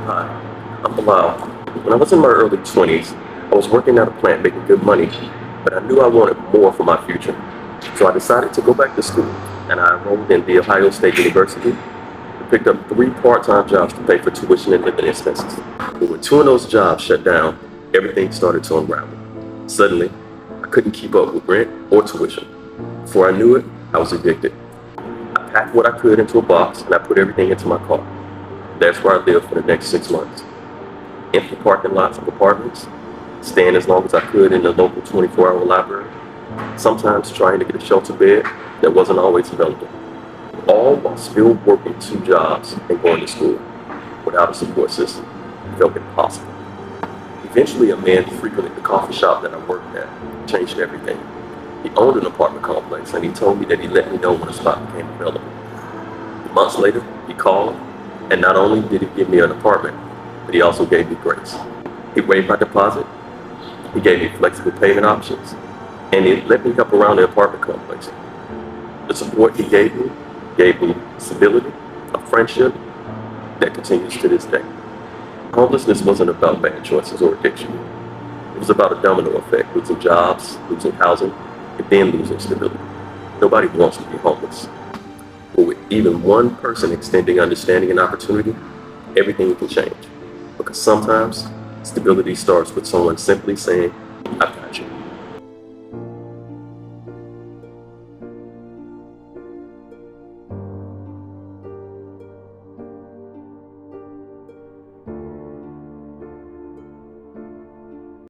Hi, I'm Bilal. When I was in my early 20s, I was working at a plant making good money, but I knew I wanted more for my future. So I decided to go back to school, and I enrolled in The Ohio State University and picked up 3 part-time jobs to pay for tuition and living expenses. But when 2 of those jobs shut down, everything started to unravel. Suddenly, I couldn't keep up with rent or tuition. Before I knew it, I was evicted. I packed what I could into a box and I put everything into my car. That's where I lived for the next 6 months. Empty parking lots of apartments, staying as long as I could in the local 24-hour library, sometimes trying to get a shelter bed that wasn't always available, all while still working 2 jobs and going to school. Without a support system, it felt impossible. Eventually, a man who frequented the coffee shop that I worked at changed everything. He owned an apartment complex and he told me that he'd let me know when a spot became available. Months later, he called, and not only did he give me an apartment, but he also gave me grace. He waived my deposit, he gave me flexible payment options, and he let me help around the apartment complex. The support he gave me stability, a friendship that continues to this day. Homelessness wasn't about bad choices or addiction. It was about a domino effect, losing jobs, losing housing, and then losing stability. Nobody wants to be homeless. But with even one person extending understanding and opportunity, everything can change. Because sometimes stability starts with someone simply saying, I've got you.